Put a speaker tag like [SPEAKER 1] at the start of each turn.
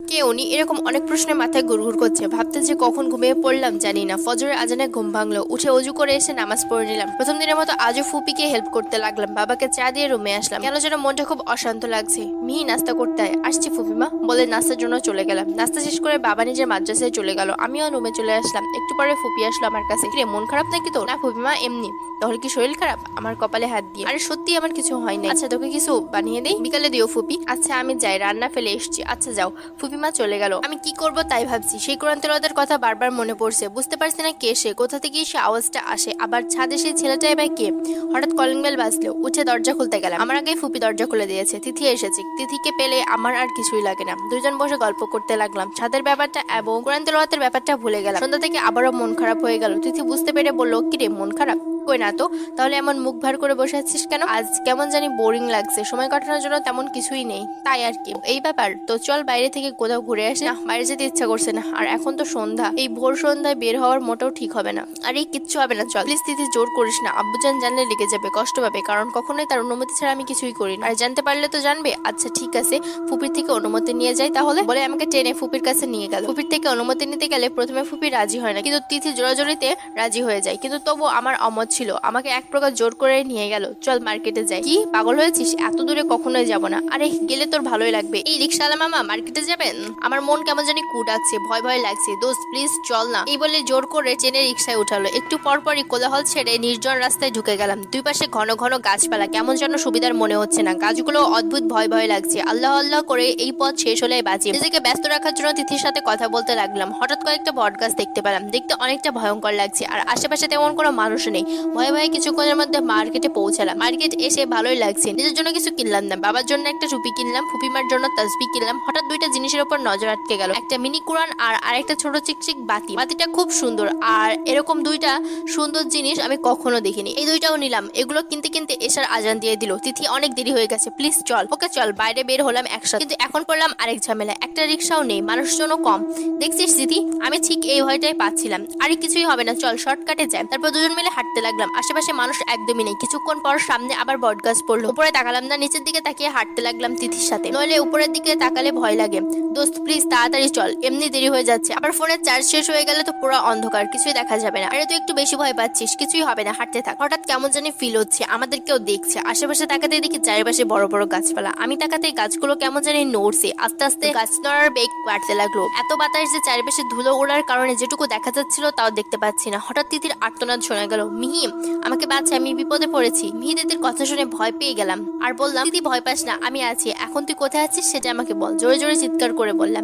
[SPEAKER 1] কে উনি? এরকম অনেক প্রশ্নের মাথায় গুড়গুড় করছে। ভাবতে যে কখন ঘুমিয়ে পড়লাম জানি না। ফজরের আজানে ঘুম ভাঙলো। উঠে অজু করে এসে নামাজ পড়ে নিলাম। প্রথম দিনের মতো আজও ফুপিকে হেল্প করতে লাগলাম। বাবাকে চা দিয়ে রুমে আসলাম। কেন যেন মনটা খুব অশান্ত লাগছে। মিহি নাস্তা করতে আয়। আসছি ফুপিমা বলে নাস্তার জন্য চলে গেলাম। নাস্তা শেষ করে বাবা নিজের মাদ্রাসায় চলে গেল। আমিও রুমে চলে আসলাম। একটু পরে ফুপি আসলো আমার কাছে। কিরে মন খারাপ নাকি তোর? না ফুপিমা এমনি। তাহলে কি শরীর খারাপ? আমার কপালে হাত দিয়ে। আরে সত্যি আমার কিছু হয়নি। আচ্ছা তোকে কিছু বানিয়ে দেই? বিকালে দিও ফুপি। আচ্ছা আমি যাই, রান্না ফেলে এসছি। আচ্ছা যাও। ফুপিমা চলে গেল। আমি কি করব তাই ভাবছি। সেই কোরআন তেলাওয়াতের কথা বারবার মনে পড়ছে। বুঝতে পারছি না কে সে, কোথা থেকে সে আওয়াজটা আসে। আবার ছাদে সেই ছেলেটাই বা কে? হঠাৎ কলিং বেল বাজলো। উঠে দরজা খুলতে গেলাম। আমার আগেই ফুপি দরজা খুলে দিয়েছে। তিথি এসেছে। তিথিকে পেলে আমার আর কিছুই লাগে না। দুজন বসে গল্প করতে লাগলাম। ছাদের ব্যাপারটা এবং কোরআন তেলাওয়াতের ব্যাপারটা ভুলে গেলাম। সন্ধ্যা থেকে আবারও মন খারাপ হয়ে গেল। তিথি বুঝতে পেরে বলল, কিরে মন খারাপ? কই না তো। তাহলে এমন মুখ ভার করে বসে আছিস কেন? আজ কেমন জানি বোরিং লাগছে। সময় কাটানোর জন্য তেমন কিছুই নেই, তাই আর কি। এই ব্যাপার তো চল বাইরে থেকে কোথাও ঘুরে আসি। না বাইরে যেতে ইচ্ছা করছে না। আর এখন তো সন্ধ্যা, এই ভোর সন্ধ্যায় বের হওয়ার মোটেও ঠিক হবে না। আর এই কিচ্ছু হবে না, চল প্লিজ। তিথি জোর করিস না। আব্বুজান জানলে লেগে যাবে, কষ্ট পাবে। কারণ কখনোই তার অনুমতি ছাড়া আমি কিছুই করি না। আর জানতে পারলে তো জানবে। আচ্ছা ঠিক আছে, ফুপির থেকে অনুমতি নিয়ে যাই তাহলে, বলে আমাকে টেনে ফুপির কাছে নিয়ে গেল। ফুপির থেকে অনুমতি নিতে গেলে প্রথমে ফুপি রাজি হয় না, কিন্তু তিথি জোরাজোরিতে রাজি হয়ে যায়। কিন্তু তবু আমার অমত ছিল। আমাকে এক প্রকার জোর করে নিয়ে গেল। চল মার্কেটে যাই। কি পাগল হয়েছিস? এত দূরে কখনোই যাব না। আরে গেলে তোর ভালোই লাগবে। এই রিকশাওয়ালা মামা মার্কেটে যাবেন? আমার মন কেমন জানি কুডাচ্ছে, ভয় ভয় লাগছে। দোস্ত প্লিজ চল না। এই বলে জোর করে চেনে রিকশায় উঠালো। একটু পরপরই কোলাহল ছেড়ে নির্জন রাস্তায় ঢুকে গেলাম। দুই পাশে ঘন ঘন গাছপালা, কেমন যেন সুবিধার মনে হচ্ছে না। গাছগুলো অদ্ভুত ভয় ভয় লাগছে। আল্লাহ আল্লাহ করে এই পথ শেষ হলে বাঁচি। নিজেকে ব্যস্ত রাখার জন্য তিথির সাথে কথা বলতে লাগলাম। হঠাৎ কয়েকটা বট গাছ দেখতে পেলাম। দেখতে অনেকটা ভয়ঙ্কর লাগছে। আর আশেপাশে তেমন কোনো মানুষ নেই। ভয়ে ভয়ে কিছুক্ষণের মধ্যে মার্কেটে পৌঁছালাম। মার্কেট এসে ভালোই লাগছে। নিজের জন্য কিছু কিনলাম না, বাবার জন্য একটা টুপি কিনলাম, ফুপিমার জন্য তাসবি কিনলাম। হঠাৎ দুইটা জিনিসের উপর নজর আটকে গেল। একটা মিনি কোরআন আর আরেকটা ছোট চিকচিক বাতি। বাতিটা খুব সুন্দর, আর এরকম দুইটা সুন্দর জিনিস আমি কখনো দেখিনি। এই দুইটাও নিলাম। এগুলো কিনতে কিনতে এশার আজান দিয়ে দিল। তিথি অনেক দেরি হয়ে গেছে, প্লিজ চল। ওকে চল। বাইরে বের হলাম একসাথে। কিন্তু এখন পড়লাম আরেক ঝামেলা। একটা রিক্সাও নেই, মানুষজনও কম। দেখছিস তিথি, আমি ঠিক এই ভয়টাই পাচ্ছিলাম। আরে কিছুই হবে না, চল শর্টকাটে যাই। তারপর দুজন মিলে হাঁটতে লাগলাম। আশেপাশে মানুষ একদমই নেই। কিছুক্ষণ পর সামনে আবার বটগাছ পড়লো। উপরে তাকালাম না, নিচের দিকে তাকিয়ে হাঁটতে লাগলাম তিথির সাথে। নইলে উপরের দিকে তাকালে ভয় লাগে। দোস্ত প্লিজ তাড়াতাড়ি চল, এমনি দেরি হয়ে যাচ্ছে। আবার ফোনের চার্জ শেষ হয়ে গেলে তো পুরো অন্ধকার, কিছুই দেখা যাবে না। আরে তুই একটু বেশি ভয় পাচ্ছিস, কিছুই হবে না, হাঁটতে থাক। হঠাৎ কেমন জানি ফিল হচ্ছে আমাদের কেউ দেখছে। আশেপাশে তাকাতে দেখি চারিপাশে বড় বড় গাছপালা। আমি তাকাতে গাছগুলো কেমন জানি নড়ছে। আস্তে আস্তে গাছ নড়ার বেগ বাড়তে লাগলো। এত বাতাস যে চারিপাশে ধুলো ওড়ার কারণে যেটুকু দেখা যাচ্ছিল তাও দেখতে পাচ্ছি না। হঠাৎ তিথির আর্তনাদ শোনা গেল, মিহি আমাকে বাঁচা, আমি বিপদে পড়েছি। মিহি দিদির কথা শুনে ভয় পেয়ে গেলাম আর বললাম, দিদি ভয় পাস না, আমি আছি। এখন তুই কোথায় আছিস সেটা আমাকে বল। জোরে জোরে চিৎকার করে বললাম।